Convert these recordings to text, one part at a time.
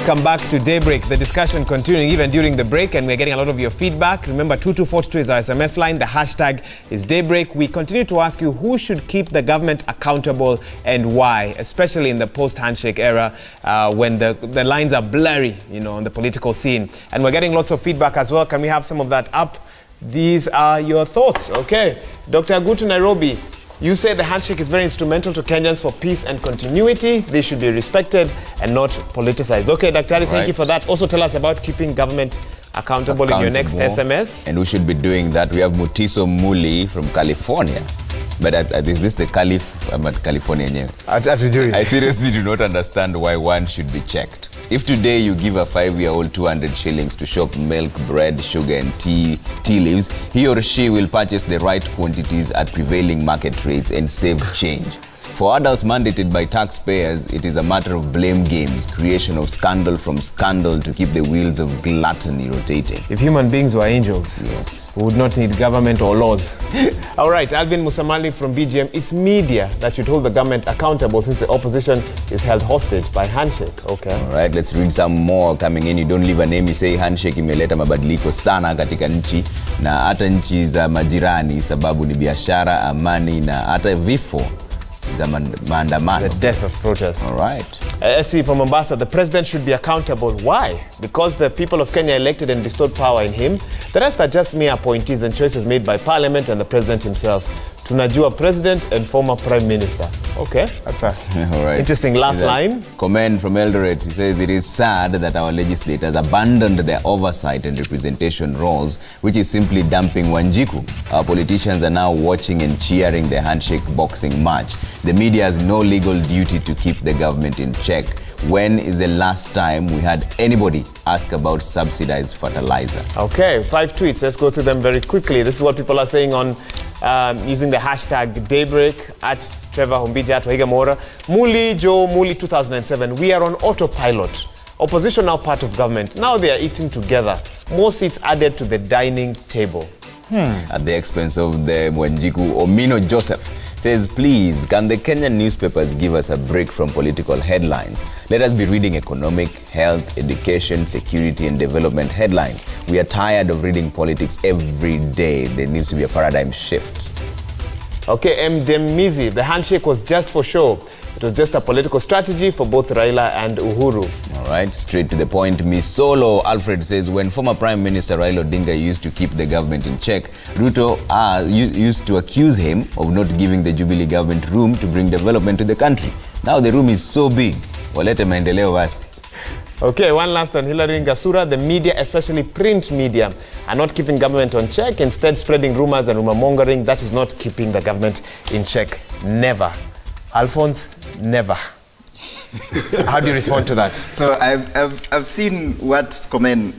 Welcome back to Daybreak. The discussion continuing even during the break, and we're getting a lot of your feedback. Remember, 2242 is our SMS line. The hashtag is Daybreak. We continue to ask you who should keep the government accountable and why, especially in the post-handshake era when the lines are blurry, you know, on the political scene. And we're getting lots of feedback as well. Can we have some of that up? These are your thoughts. Okay. Dr. Agutu Nairobi, you say the handshake is very instrumental to Kenyans for peace and continuity. They should be respected and not politicized. Okay, Dr. Ari, thank you for that. Also tell us about keeping government accountable in your next SMS. And we should be doing that. We have Mutiso Muli from California. But is this the Caliph? I'm at California. I seriously do not understand why one should be checked. If today you give a 5-year-old 200 shillings to shop milk, bread, sugar and tea leaves, he or she will purchase the right quantities at prevailing market rates and save change. For adults mandated by taxpayers, it is a matter of blame games, creation of scandal from scandal to keep the wheels of gluttony rotating. If human beings were angels, yes, we would not need government or laws. All right, Alvin Musamali from BGM. It's media that should hold the government accountable since the opposition is held hostage by handshake. Okay. All right, let's read some more coming in. You don't leave a name, you say handshake imeleta mabadiliko sana katika nchi na hata nchi za majirani, sababu ni biashara, amani na hata vifo. The death of protests. All right. SC from Mombasa, the president should be accountable. Why? Because the people of Kenya elected and bestowed power in him. The rest are just mere appointees and choices made by parliament and the president himself. Tunajua president and former prime minister. Okay, that's a interesting last line. Comment from Eldoret. He says it is sad that our legislators abandoned their oversight and representation roles, which is simply dumping Wanjiku. Our politicians are now watching and cheering the handshake boxing match. The media has no legal duty to keep the government in check. When is the last time we had anybody ask about subsidized fertilizer? Okay, 5 tweets. Let's go through them very quickly. This is what people are saying on using the hashtag Daybreak at Trevor Humbija at Wahiga Mora. Muli Joe Muli 2007. We are on autopilot. Opposition now part of government. Now they are eating together. More seats added to the dining table. At the expense of the Wanjiku. Omino Joseph says, please, can the Kenyan newspapers give us a break from political headlines? Let us be reading economic, health, education, security and development headlines. We are tired of reading politics every day. There needs to be a paradigm shift. Okay, M. Demizi, the handshake was just for show. It was just a political strategy for both Raila and Uhuru. All right, straight to the point. Misolo Alfred says, when former Prime Minister Raila Odinga used to keep the government in check, Ruto used to accuse him of not giving the Jubilee government room to bring development to the country. Now the room is so big. Walete maendeleo basi. Okay, one last one. Hilary Ngasura, the media, especially print media, are not keeping government on check, instead spreading rumors and rumor mongering. That is not keeping the government in check. Never. Alphonse, never. How do you respond to that? So I've seen what Komen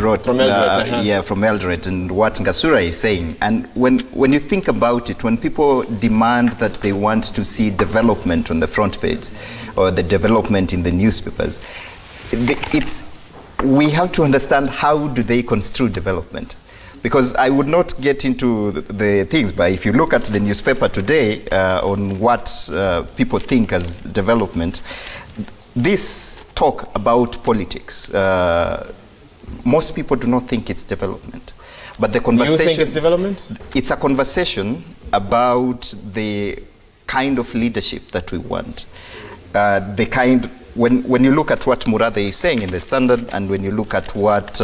wrote from Eldoret, from Eldoret, and what Ngasura is saying. And when you think about it, when people demand that they want to see development on the front page or the development in the newspapers, we have to understand how do they construe development. Because I would not get into the things, but if you look at the newspaper today on what people think as development, this talk about politics, most people do not think it's development. But the conversation... You think it's development? It's a conversation about the kind of leadership that we want. The kind... When you look at what Murathe is saying in the Standard, and when you look at what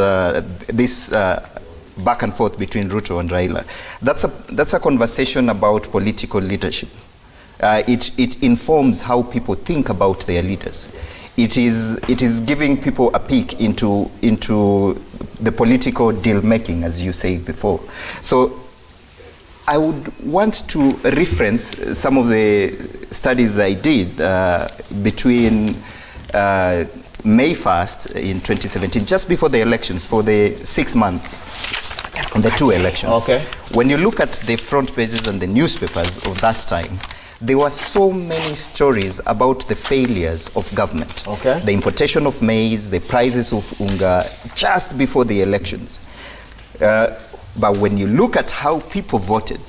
this... back and forth between Ruto and Raila, that's a conversation about political leadership. It informs how people think about their leaders. It is giving people a peek into the political deal making, as you said before. So I would want to reference some of the studies I did between May 1st in 2017, just before the elections, for the 6 months on the 2 elections. Okay. When you look at the front pages and the newspapers of that time, there were so many stories about the failures of government. Okay. The importation of maize, the prices of unga, just before the elections. But when you look at how people voted,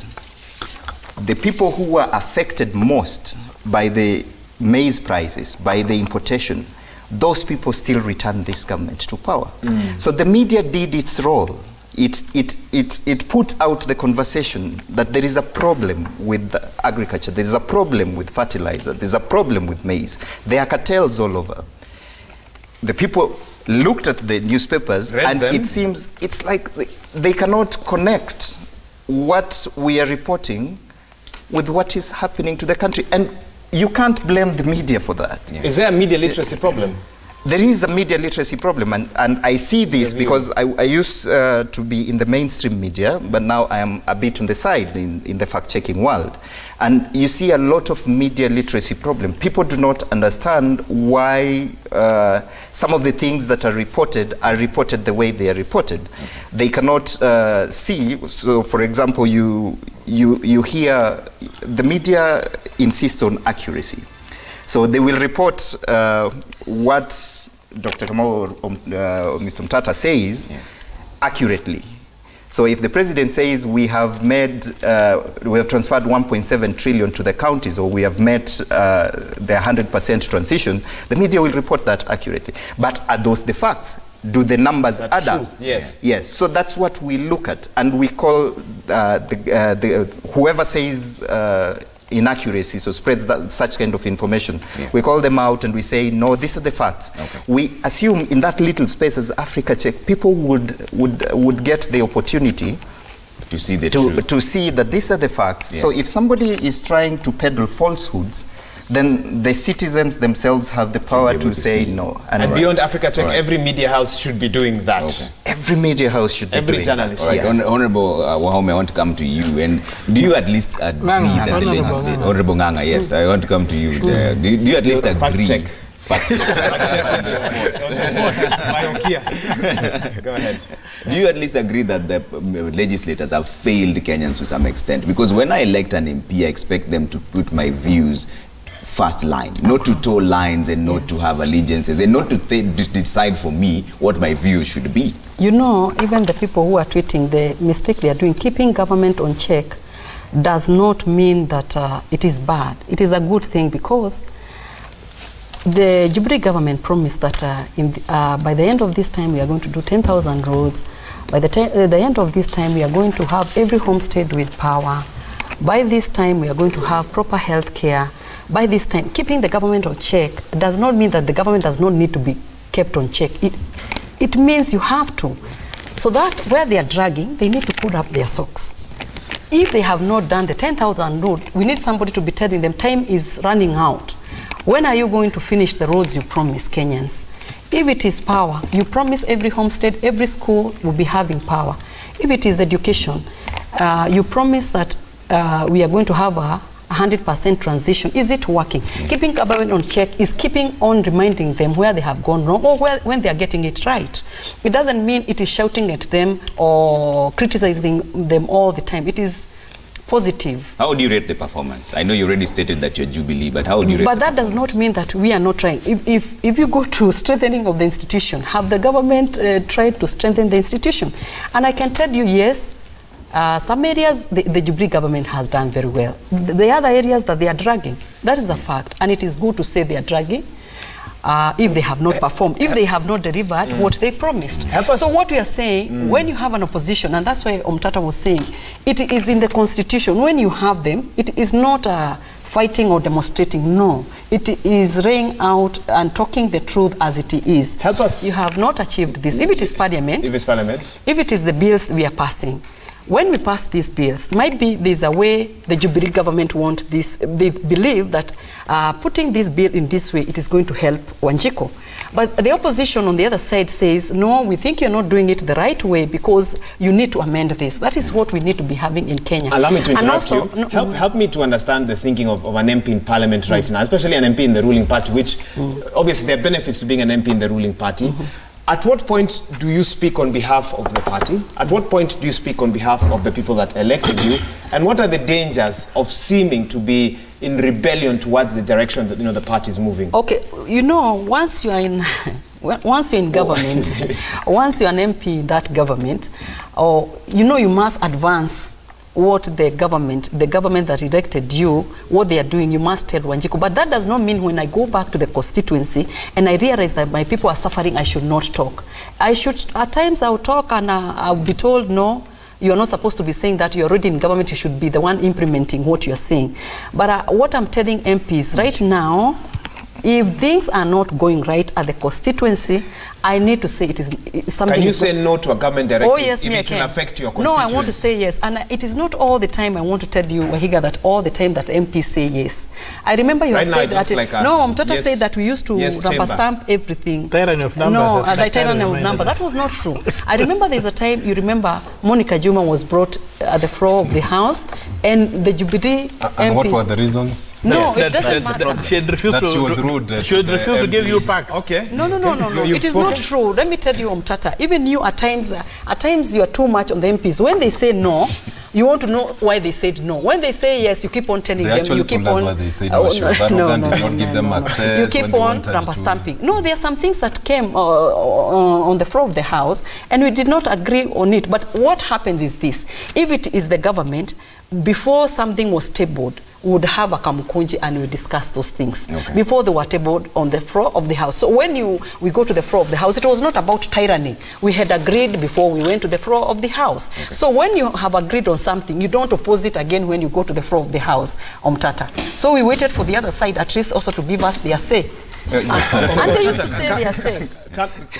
the people who were affected most by the maize prices, by the importation, those people still returned this government to power. So the media did its role. It put out the conversation that there is a problem with agriculture, there is a problem with fertilizer, there is a problem with maize. There are cartels all over. The people looked at the newspapers and it seems it's like they cannot connect what we are reporting with what is happening to the country. And you can't blame the media for that. Yeah. Is there a media literacy problem? There is a media literacy problem, and I see this because I used to be in the mainstream media, but now I am a bit on the side in the fact-checking world. And you see a lot of media literacy problem. People do not understand why some of the things that are reported the way they are reported. They cannot see, so for example, you hear the media insist on accuracy. So they will report what Dr. Kamau or Mr. Mtata says accurately. So if the president says we have transferred 1.7 trillion to the counties, or we have met the 100% transition, the media will report that accurately. But are those the facts? Do the numbers add up? Yes. Yes. So that's what we look at, and we call whoever says inaccuracies or spreads such kind of information. We call them out and we say, no, these are the facts. We assume in that little space as Africa Check, people would get the opportunity to see the truth. To see that these are the facts. So if somebody is trying to peddle falsehoods, then the citizens themselves have the power to say no. And beyond Africa Check, every media house should be doing that. Every media house should be doing that. Every journalist. Honorable Wahome, I want to come to you. And do you at least agree that the legislature... Honorable Nganga, yes, I want to come to you. Do you at least agree... Fact check. Go ahead. Do you at least agree that the legislators have failed Kenyans to some extent? Because when I elect an MP, I expect them to put my views first line, not to toe lines and not to have allegiances and not to decide for me what my views should be. You know, even the people who are tweeting, the mistake they are doing, keeping government on check does not mean that it is bad. It is a good thing, because the Jubilee government promised that by the end of this time we are going to do 10,000 roads. By the end of this time we are going to have every homestead with power. By this time we are going to have proper health care. By this time, keeping the government on check does not mean that the government does not need to be kept on check. It means you have to. So that where they are dragging, they need to put up their socks. If they have not done the 10,000 road, we need somebody to be telling them time is running out. When are you going to finish the roads you promised Kenyans? If it is power, you promise every homestead, every school will be having power. If it is education, you promise that we are going to have a 100% transition. Is it working? Keeping government on check is keeping on reminding them where they have gone wrong or when they are getting it right. It doesn't mean it is shouting at them or criticizing them all the time. It is positive. How would you rate the performance? I know you already stated that you're Jubilee, but how would you rate But that does not mean that we are not trying. If you go to strengthening of the institution, have the government tried to strengthen the institution? And I can tell you, yes, some areas the Jubilee government has done very well. The other areas that they are dragging, that is a fact. And it is good to say they are dragging if they have not performed, if they have not delivered what they promised. So what we are saying, when you have an opposition, and that's why Omtata was saying, it is in the constitution. When you have them, it is not fighting or demonstrating. No, it is laying out and talking the truth as it is. Help us. You have not achieved this. If it is parliament, if it is the bills we are passing, when we pass these bills, maybe there's a way the Jubilee government want this. They believe that putting this bill in this way, it is going to help Wanjiku. But the opposition on the other side says, no, we think you're not doing it the right way because you need to amend this. That is what we need to be having in Kenya. Allow me to interrupt you. Help me to understand the thinking of an MP in Parliament right now, especially an MP in the ruling party, which obviously there are benefits to being an MP in the ruling party. At what point do you speak on behalf of the party? At what point do you speak on behalf of the people that elected you? And what are the dangers of seeming to be in rebellion towards the direction that the party is moving? Okay, once you are in government, once you are an MP in that government, you must advance what the government that elected you, what they are doing, you must tell Wanjiku. But that does not mean when I go back to the constituency and I realize that my people are suffering, I should not talk. I should, at times I'll talk and I'll be told, no, you're not supposed to be saying that. You're already in government, you should be the one implementing what you're saying. But what I'm telling MPs right now, if things are not going right at the constituency, I need to say it is something. Can you say no to a government directive? Oh, yes, if it will affect your constituents? No, I want to say yes. And it is not all the time I want to tell you, Wahiga, that all the time that MPs say yes. I remember you have said that. No, Mtata said that we used to rubber stamp everything. Tyranny of numbers. No, the tyranny of numbers. That was not true. I remember there's a time, you remember, Monica Juma was brought at the floor of the House, and the Jubilee MPs. And what were the reasons? No, it doesn't matter. She had refused that she was rude. She had refused to give you packs. Okay. No. It is not true. Let me tell you, Mtata. Even you, at times you are too much on the MPs. When they say no, you want to know why they said no. When they say yes, you keep on telling them. You keep on. Why they said no. Not give them access. You keep on rubber stamping. No, there are some things that came on the floor of the House, and we did not agree on it. But what happened is this: if it is the government, before something was tabled, we would have a kamukunji and we discuss those things before they were tabled on the floor of the House. So when we go to the floor of the House, it was not about tyranny. We had agreed before we went to the floor of the House. So when you have agreed on something, you don't oppose it again when you go to the floor of the House, Mtata. So we waited for the other side at least also to give us their say. And they used to say their say.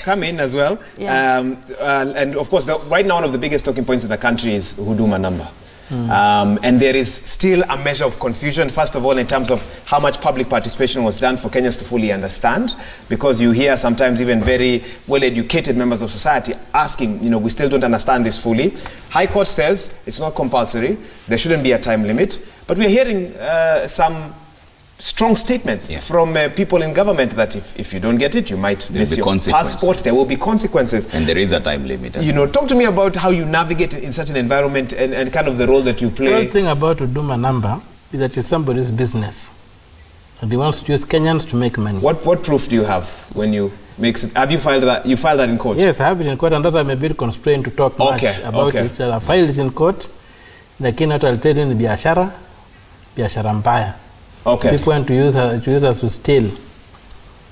Come in as well. Yeah. And of course, right now one of the biggest talking points in the country is Huduma number. And there is still a measure of confusion, first of all, in terms of how much public participation was done for Kenyans to fully understand, because you hear sometimes even very well-educated members of society asking, we still don't understand this fully. High Court says it's not compulsory, there shouldn't be a time limit, but we're hearing some strong statements from people in government that if you don't get it, you might miss your passport. There will be consequences. And there is a time limit. Talk to me about how you navigate in such an environment and kind of the role that you play. The one thing about Huduma number is that it's somebody's business. And he wants to use Kenyans to make money. What proof do you have when you make it? Have you filed that? You filed that in court? Yes, I have it in court, and that's why I'm a bit constrained to talk much about it. I filed it in court. Lakini watu walitenda ni biashara mbaya. People want to use us to steal.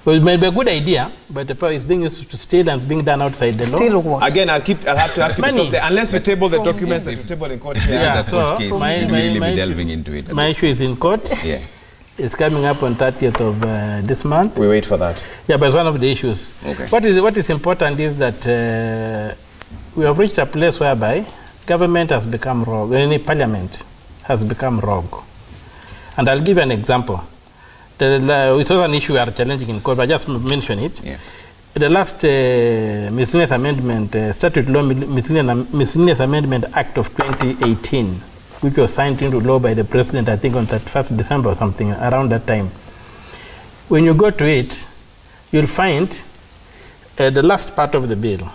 Well, it may be a good idea, but the power is being used to steal and being done outside the law. Steal what? Again, I'll have to ask you to stop there. Unless we table the documents that you table in court. So should really be delving into it. My issue is in court. It's coming up on 30th of this month. We wait for that. Yeah, but it's one of the issues. What is important is that we have reached a place whereby government has become rogue. Any parliament has become rogue. And I'll give you an example. It's also an issue we are challenging in court, but I just mention it. The last Miscellaneous Amendment, Statute Law Miscellaneous Amendment Act of 2018, which was signed into law by the President, I think on 31st December or something, around that time. When you go to it, you'll find the last part of the bill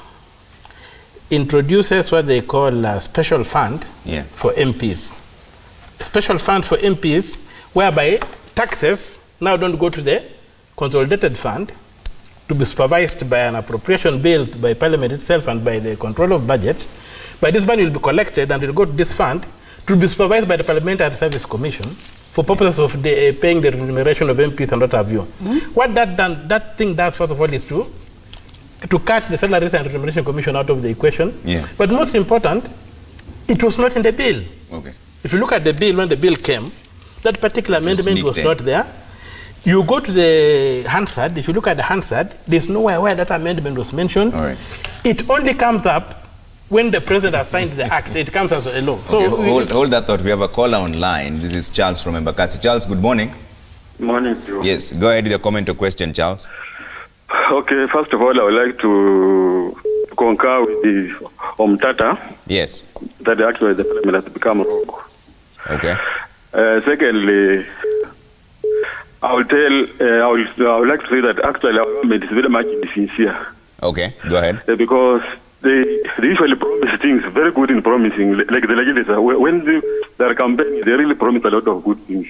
introduces what they call a special fund for MPs. A special fund for MPs, whereby taxes now don't go to the consolidated fund to be supervised by an appropriation bill by Parliament itself and by the control of budget. But this money will be collected and will go to this fund to be supervised by the Parliamentary Service Commission for purposes of paying the remuneration of MPs and what have you. What that thing does, first of all, is to cut the Salaries and Remuneration Commission out of the equation. But most important, it was not in the bill. If you look at the bill, when the bill came, that particular amendment was not there. You go to the Hansard, if you look at the Hansard, there's nowhere where that amendment was mentioned. It only comes up when the President has signed the act. It comes as a law. So hold that thought. We have a caller online. This is Charles from Embakasi. Charles, good morning. Good morning, Joe. Yes, go ahead with your comment or question, Charles. Okay, first of all, I would like to concur with the Omtata. Yes. That actually the Parliament has become rogue. Secondly, I would like to say that actually our government is very much insincere. Go ahead. Because they usually promise things very good in promising, like the legislature. When they are campaigning, they really promise a lot of good things.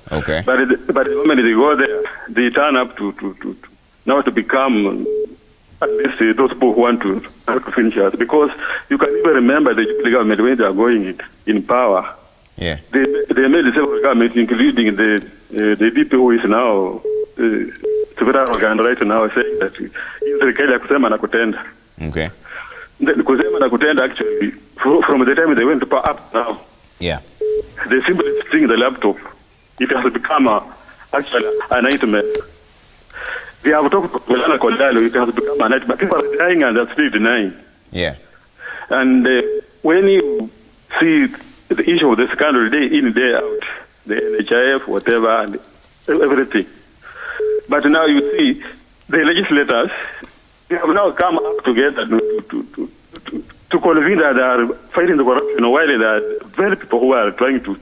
But the moment they go there, they turn up to become at least those people who want to to finish out, because you can even remember the Jubilee government when they are going in power. Yeah. They made several governments, including the DP who is now federal organ right now, saying that serikali ya kusema na kutenda. Okay. Kusema na kutenda actually from the time they went to power up now. Yeah. They simply bring the laptop. It has become actually a nightmare. They have talked to Kulana Kodalo, it has become a nightmare. People are dying and they're still denying. Yeah. And when you see the issue of the scandal day in, day out, the NHIF, whatever, and everything. But now you see the legislators, they have now come up together to convene that they are fighting the corruption, while there are very people who are trying to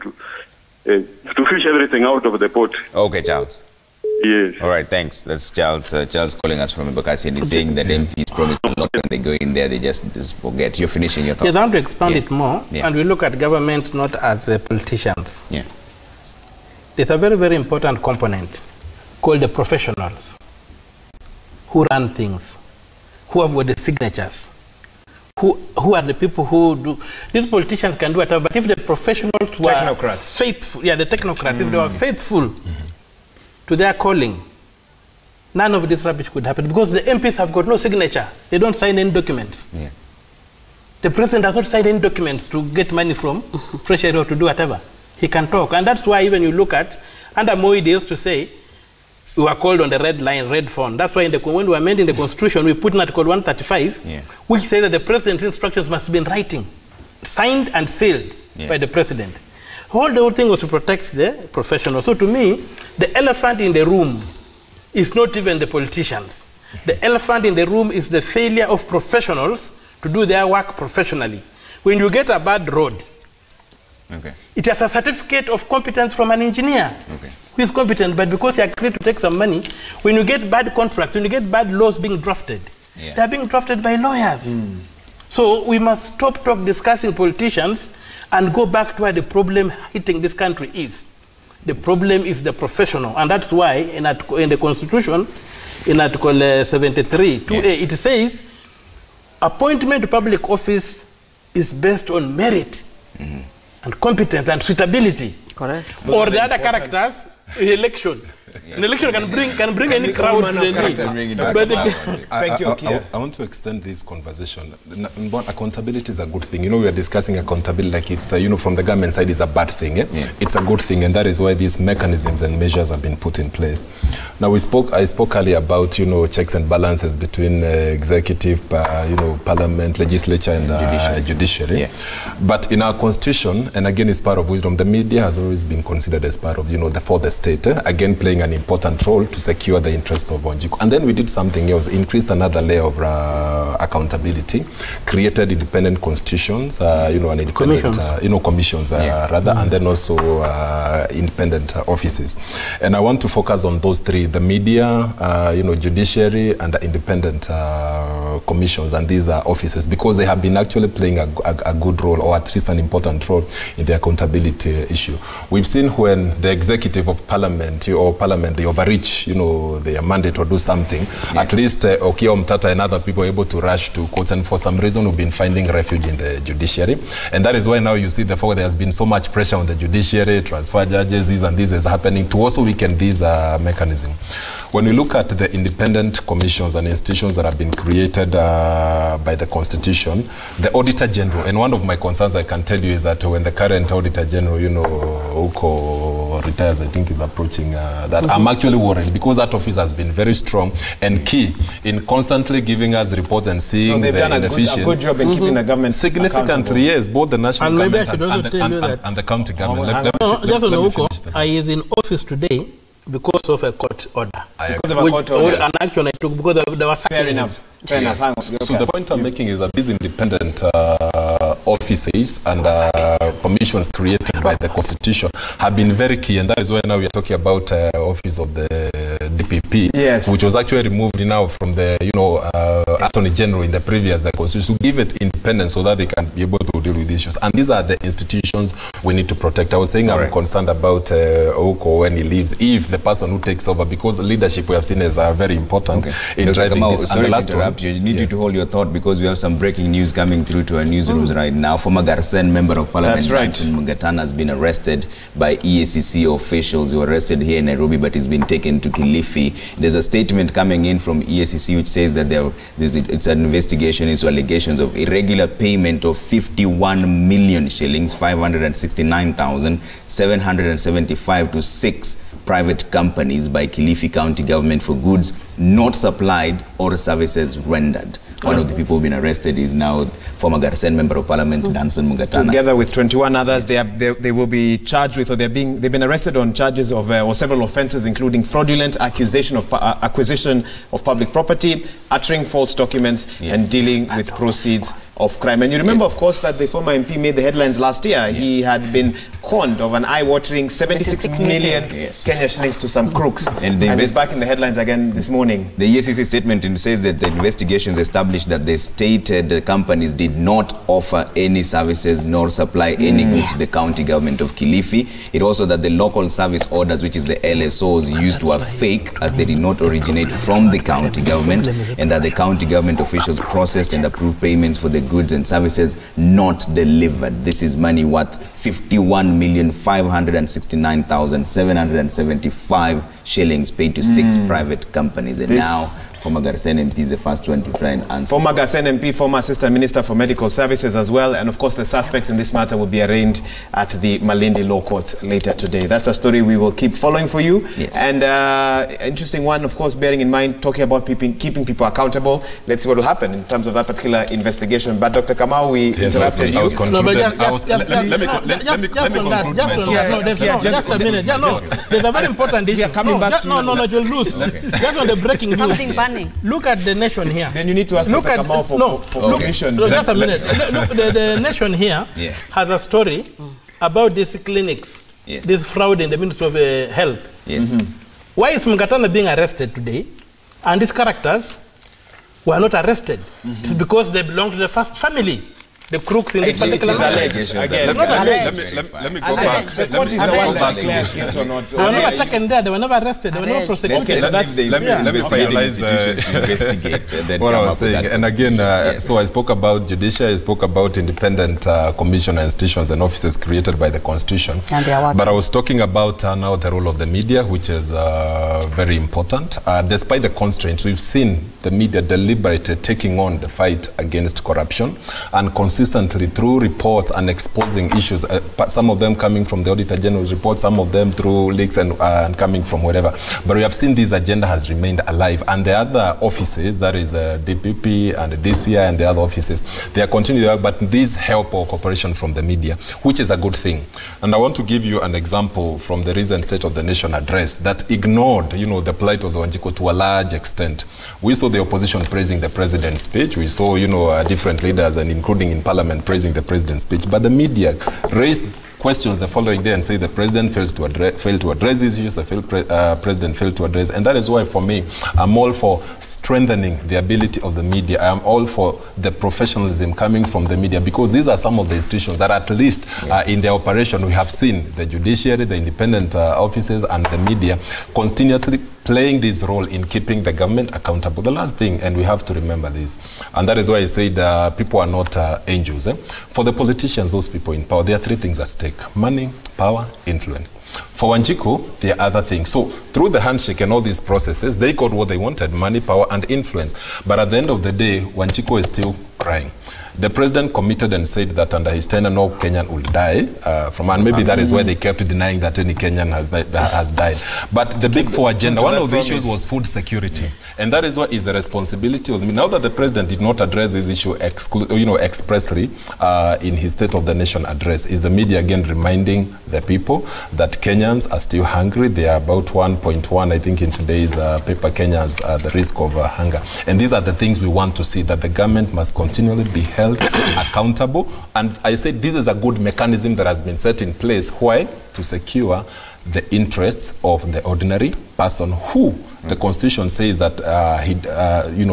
fish everything out of the pot. Okay, Charles. Yes. All right, thanks. That's Charles. Charles calling us from Embakasi, and he's saying that MPs promise a lot when they go in there, they just forget. You're finishing your thought. Yes, I want to expand it more, and we look at government not as politicians. Yeah. There's a very, very important component called the professionals who run things, who have got the signatures, who are the people who do. These politicians can do whatever, but if the professionals were faithful, the technocrats, if they were faithful to their calling, none of this rubbish could happen, because the MPs have got no signature. They don't sign any documents. Yeah. The president does not sign any documents to get money from Treasury or to do whatever. He can talk. And that's why even you look at, under Moi, they used to say, we were called on the red line, red phone. That's why when we were amending the Constitution, we put in Article 135, which says that the president's instructions must be in writing, signed and sealed by the president. The whole thing was to protect the professionals. So to me, the elephant in the room is not even the politicians. The elephant in the room is the failure of professionals to do their work professionally. When you get a bad road, it has a certificate of competence from an engineer who is competent, but because he agreed to take some money, when you get bad contracts, when you get bad laws being drafted, they are being drafted by lawyers. So we must stop discussing politicians and go back to where the problem hitting this country is. The problem is the professional, and that's why in the Constitution, in Article 73, 2A, it says, appointment to public office is based on merit and competence and suitability. Correct. Or the other characters, election. An election can bring any crowd to the need. Thank you, I want to extend this conversation. Accountability is a good thing. You know, we are discussing accountability like it's, from the government side, is a bad thing. It's a good thing, and that is why these mechanisms and measures have been put in place. Now, I spoke earlier about, checks and balances between executive, parliament, legislature, and judiciary. But in our constitution, and again, it's part of wisdom, the media has always been considered as part of, for the state, again, playing an important role to secure the interest of Wanjiku. And then we did something else, increased another layer of accountability, created independent constitutions, and independent commissions, rather, and then also independent offices. And I want to focus on those three: the media, judiciary, and the independent commissions, and these are offices, because they have been actually playing a good role, or at least an important role, in the accountability issue. We've seen when the executive of parliament they overreach, their mandate or do something, at least Okiya Omtata and other people are able to rush to courts, and for some reason we've been finding refuge in the judiciary. And that is why now you see there has been so much pressure on the judiciary, transfer judges, this and this is happening, to also weaken these mechanisms. When we look at the independent commissions and institutions that have been created by the Constitution, the Auditor General, and one of my concerns I can tell you is that when the current Auditor General, Uko retires, I think is approaching that, I'm actually worried, because that office has been very strong and key in constantly giving us reports and seeing the inefficiencies. So they've done a good job in keeping the government significantly, yes, both the national government and the county government. I is in office today because of a court order. Because of a court order. An action I took because there was fair enough. Fair enough. So the point I'm making is that these independent offices and commissions created by the Constitution have been very key, and that is why now we are talking about office of the DPP, yes, which was actually removed now from the, Attorney General in the previous constitution, to give it independence so that they can be able to deal with issues. And these are the institutions we need to protect. I was saying I'm concerned about Oko when he leaves, if the person who takes over, because leadership we have seen is very important in driving this. Sorry to interrupt you. You need you to hold your thought, because we have some breaking news coming through to our newsrooms right now. Former Garsen member of Parliament, Danson Mungatana, has been arrested by EACC officials who were arrested here in Nairobi, but he's been taken to Kilifi. There's a statement coming in from EACC which says that it's an investigation into allegations of irregular payment of 51 million shillings, 569,775 to 6 private companies by Kilifi County government for goods not supplied or services rendered. One of the people who've been arrested is now former Garsen member of Parliament, Danson Mungatana. Together with 21 others, they will be charged with, or they've been arrested on charges of or several offences, including fraudulent acquisition of public property, uttering false documents, and dealing with proceeds of crime. And you remember, of course, that the former MP made the headlines last year. He had been conned of an eye-watering 76 million Kenya shillings to some crooks. And he's back in the headlines again this morning. The EACC statement says that the investigations established that the stated companies did not offer any services nor supply any goods to the county government of Kilifi. It also that the local service orders, which is the LSOs, used were fake, as they did not originate from the county government, and that the county government officials processed and approved payments for the goods and services not delivered. This is money worth 51,569,775 shillings paid to 6 private companies. And now former Garsen MP is the first one to try and answer. Former Garsen MP, former Assistant Minister for Medical Services as well. And of course, the suspects in this matter will be arraigned at the Malindi Law Courts later today. That's a story we will keep following for you. Yes. And interesting one, of course, bearing in mind, talking about keeping people accountable. Let's see what will happen in terms of that particular investigation. But Dr. Kamau, we interrupted you. Just a minute. There's a very important issue. You'll lose. Just on the breaking news. Something burning. Look at the nation here. Then you need to ask Dr. Kamau for permission. Just a minute. Look, the nation here has a story about these clinics, this fraud in the Ministry of Health. Why is Mungatana being arrested today and these characters were not arrested? It's because they belong to the first family. The crooks in this particular let me go back. What is the one that declares guilt or not? They were never taken there. They were never arrested. They were never prosecuted. Okay, so let me finalize what I was saying. And again, so I spoke about judiciary, I spoke about independent commission institutions and offices created by the Constitution. But I was talking about now the role of the media, which is very important. Despite the constraints, we've seen the media deliberately taking on the fight against corruption and consistently through reports and exposing issues, some of them coming from the Auditor General's report, some of them through leaks and coming from wherever. But we have seen this agenda has remained alive, and the other offices, that is the DPP and the DCI and the other offices, they are continuing, but this help or cooperation from the media, which is a good thing. And I want to give you an example from the recent State of the Nation address that ignored, the plight of the Wanjiku to a large extent. We saw the opposition praising the president's speech. We saw, different leaders, and including in Parliament, praising the president's speech. But the media raised questions the following day and say the president failed to address these issues, the president failed to address. And that is why, for me, I'm all for strengthening the ability of the media. I am all for the professionalism coming from the media, because these are some of the institutions that, at least in their operation, we have seen the judiciary, the independent offices, and the media continually playing this role in keeping the government accountable. The last thing, and we have to remember this, and that is why I said people are not angels. For the politicians, those people in power, there are 3 things at stake: money, power, influence. For Wanjiku, there are other things. So through the handshake and all these processes, they got what they wanted: money, power, and influence. But at the end of the day, Wanjiku is still crying. The president committed and said that under his tenure, no Kenyan will die and maybe that is why they kept denying that any Kenyan has died. But the Big Four agenda, one of the issues was food security. And that is what is the responsibility of me. Now that the president did not address this issue expressly in his State of the Nation address, is the media again reminding the people that Kenyans are still hungry. They are about 1.1, I think, in today's paper, Kenyans are the risk of hunger. And these are the things we want to see, that the government must continually be held accountable. And I said this is a good mechanism that has been set in place. Why? To secure the interests of the ordinary person who The Constitution says that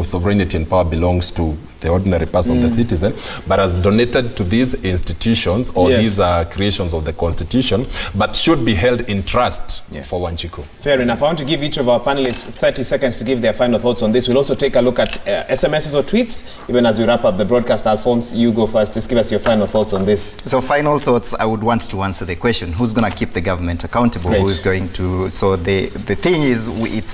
sovereignty and power belongs to the ordinary person, the citizen, but as donated to these institutions or these creations of the Constitution, but should be held in trust for Wanjiku. Fair enough. I want to give each of our panelists 30 seconds to give their final thoughts on this. We'll also take a look at SMSs or tweets, even as we wrap up the broadcast. Alphonse, you go first. Just give us your final thoughts on this. So final thoughts, I would want to answer the question, who's going to keep the government accountable? Right. Who's going to... So the thing is,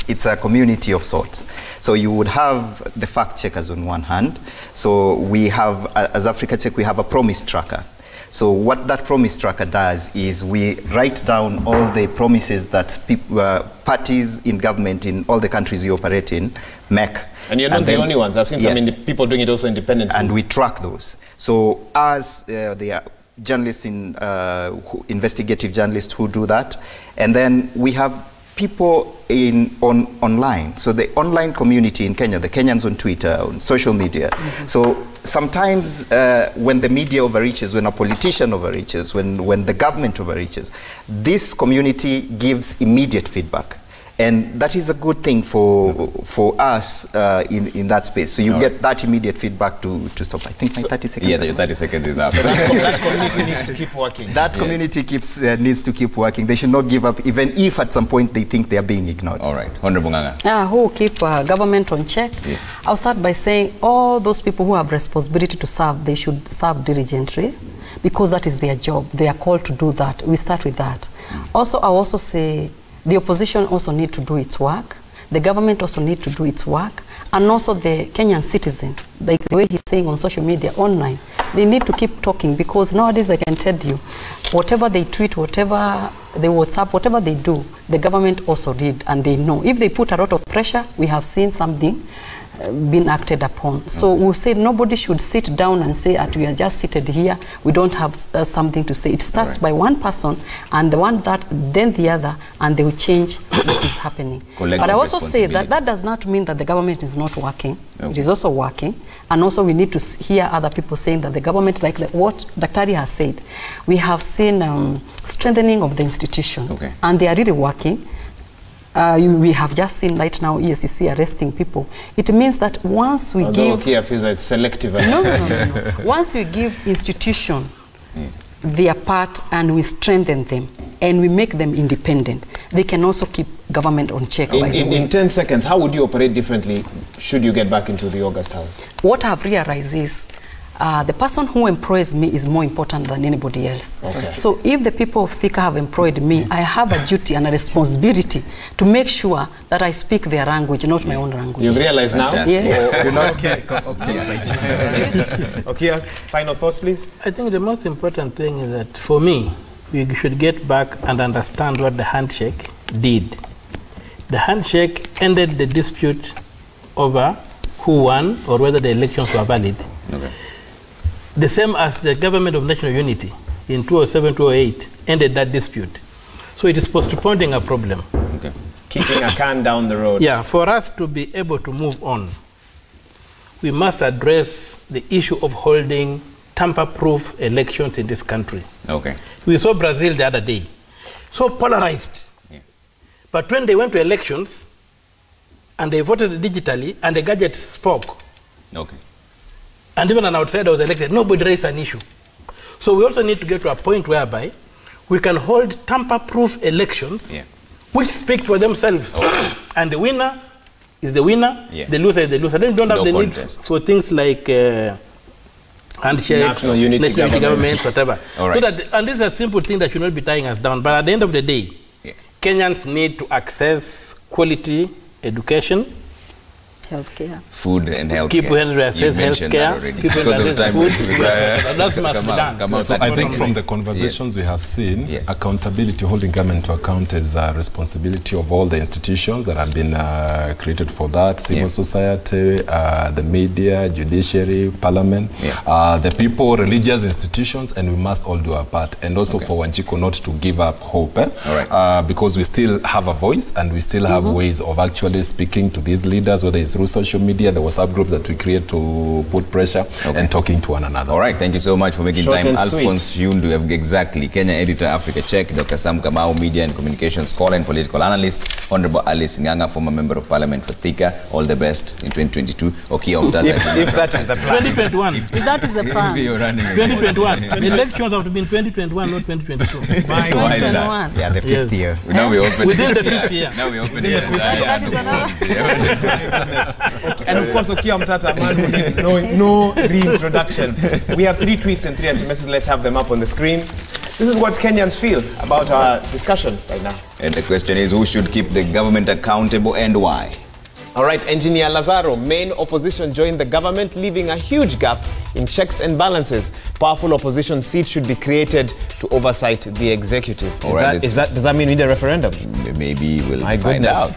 it's a community of sorts. So you would have the fact checkers on one hand. So we have, as Africa Check, we have a promise tracker. So what that promise tracker does is we write down all the promises that parties in government in all the countries you operate in make. And you're not the only ones. I've seen some people doing it also independently. And we track those. So as the journalists, investigative journalists who do that, and then we have people online. So the online community in Kenya, the Kenyans on Twitter, on social media. So sometimes when the media overreaches, when a politician overreaches, when the government overreaches, this community gives immediate feedback. And that is a good thing for us in that space. So you get that immediate feedback to stop. I think my 30 seconds. Yeah, 30 seconds is up. So that community needs to keep working. That community needs to keep working. They should not give up, even if at some point they think they are being ignored. All right. Honorable Nganga. Who keep government on check? Yeah. I'll start by saying all those people who have responsibility to serve, they should serve diligently, because that is their job. They are called to do that. We start with that. Also, I'll also say, the opposition also need to do its work. The government also need to do its work. And also the Kenyan citizen, like the way he's saying on social media, online, they need to keep talking, because nowadays I can tell you, whatever they tweet, whatever they WhatsApp, whatever they do, the government also read and they know. If they put a lot of pressure, we have seen something been acted upon. So we say nobody should sit down and say that we are just seated here, we don't have something to say. It starts by one person, and then the other, and they will change what is happening. But I also say that does not mean that the government is not working. It is also working. And also we need to hear other people saying that the government, like what Daktari has said, we have seen strengthening of the institution, and they are really working. We have just seen right now EACC arresting people. It means that once we give... Kia feels like selective. No. Once we give institution their part and we strengthen them and we make them independent, they can also keep government on check. In 10 seconds, how would you operate differently should you get back into the August House? What I've realized is the person who employs me is more important than anybody else. So if the people of Thika have employed me, I have a duty and a responsibility to make sure that I speak their language, not my own language. You've realized now? Yes. Do not get Okay, final thoughts, please. I think the most important thing is that, for me, we should get back and understand what the handshake did. The handshake ended the dispute over who won or whether the elections were valid. The same as the government of national unity in 2007-2008 ended that dispute. So it is postponing a problem. Kicking a can down the road. Yeah, for us to be able to move on, we must address the issue of holding tamper-proof elections in this country. We saw Brazil the other day, so polarized. But when they went to elections and they voted digitally and the gadgets spoke, and even an outsider was elected, nobody raised an issue. So we also need to get to a point whereby we can hold tamper-proof elections which speak for themselves. And the winner is the winner, the loser is the loser. Then we don't have the need for things like handshakes, national unity governments, whatever. So that, and this is a simple thing that should not be tying us down. But at the end of the day, Kenyans need to access quality education, healthcare, food and healthcare. Keep healthcare. Because of time. That must be done. So I think from the conversations we have seen, accountability, holding government to account is a responsibility of all the institutions that have been created for that: civil society, the media, judiciary, parliament, the people, religious institutions, and we must all do our part. And also for Wanjiku not to give up hope, because we still have a voice and we still have ways of actually speaking to these leaders, whether it's through through social media, the WhatsApp groups that we create to put pressure and talking to one another. All right, thank you so much for making time. Alphonse Shundu, exactly. Kenya editor, Africa Check. Dr. Sam Kamau, media and communications scholar and political analyst. Honorable Alice Nganga, former member of parliament for Thika. All the best in 2022. Okay, if that is the plan. 2021. If that is the plan. 2021. Elections have to be in 2021, not 2022. Why is that? Yeah, the fifth year. Now we open within the fifth year. Now we open it. That is another. And of course, Okia Omtata, man who needs no reintroduction. We have 3 tweets and 3 SMSs. Let's have them up on the screen. This is what Kenyans feel about our discussion right now. And the question is, who should keep the government accountable and why? All right, Engineer Lazaro, main opposition joined the government, leaving a huge gap in checks and balances. Powerful opposition seat should be created to oversight the executive. Does that mean we need a referendum? Maybe we'll find out.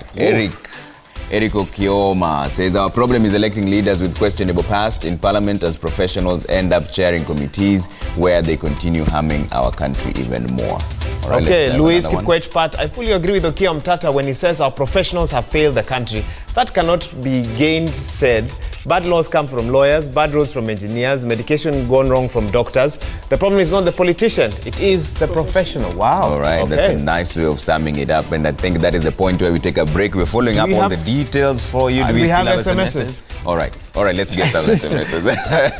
Eric Okioma says, our problem is electing leaders with questionable past in parliament as professionals end up chairing committees where they continue harming our country even more. Right, okay, Louise Kipkwech-Pat, I fully agree with Okia Omtata when he says our professionals have failed the country. That cannot be said. Bad laws come from lawyers, bad roads from engineers, medication gone wrong from doctors. The problem is not the politician, it is the professional. Wow. All right, that's a nice way of summing it up, and I think that is the point where we take a break. We're following up all the details for you. Do we still have SMSs? All right, let's get some SMSs.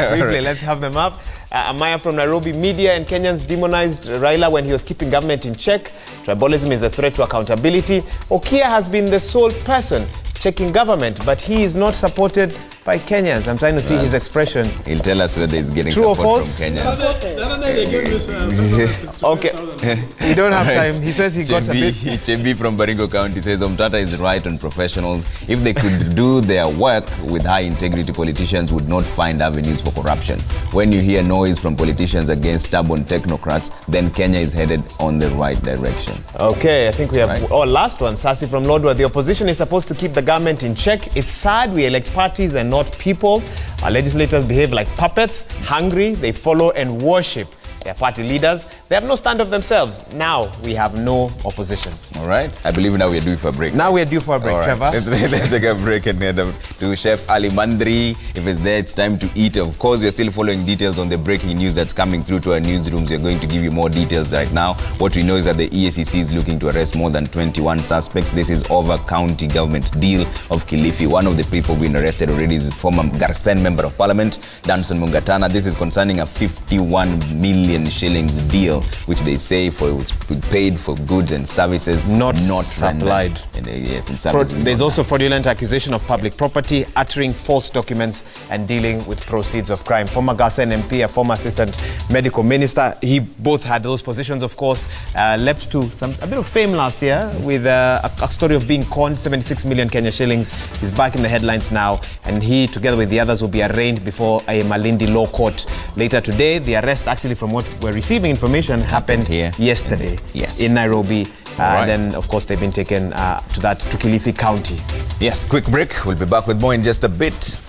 Briefly, let's have them up. Amaya from Nairobi, media and Kenyans demonized Raila when he was keeping government in check. Tribalism is a threat to accountability. Okia has been the sole person checking government, but he is not supported by Kenyans. I'm trying to see his expression. He'll tell us whether he's getting support from Kenyans. Okay, we don't have time. He says he got a bit. Chebi from Baringo County says Omtata is right on professionals. If they could do their work with high integrity, politicians would not find avenues for corruption. When you hear noise from politicians against stubborn technocrats, then Kenya is headed on the right direction. Okay, I think we have last one. Sasi from Lodwar. The opposition is supposed to keep the government in check. It's sad we elect parties and not people. Our legislators behave like puppets, hungry, they follow and worship their party leaders. They have no stand of themselves. Now we have no opposition. All right. I believe now we are due for a break. Now we are due for a break, right. Trevor. Let's take a break and head up to Chef Ali Mandri. If it's there, it's time to eat. Of course, we're still following details on the breaking news that's coming through to our newsrooms. We're going to give you more details right now. What we know is that the EACC is looking to arrest more than 21 suspects. This is over county government deal of Kilifi. One of the people being arrested already is former Garsen member of parliament, Danson Mungatana. This is concerning a 51 million shillings deal, which they say was paid for goods and services not supplied. There's also fraudulent accusation of public property, uttering false documents, and dealing with proceeds of crime. Former Garsen MP, a former assistant medical minister, he both had those positions, of course, leapt to a bit of fame last year with a story of being conned 76 million Kenya shillings. He's back in the headlines now, and he, together with the others, will be arraigned before a Malindi law court later today. The arrest, actually, from what we're receiving information, happened here yesterday in Nairobi. And then, of course, they've been taken to Kilifi County. Yes, quick break. We'll be back with more in just a bit.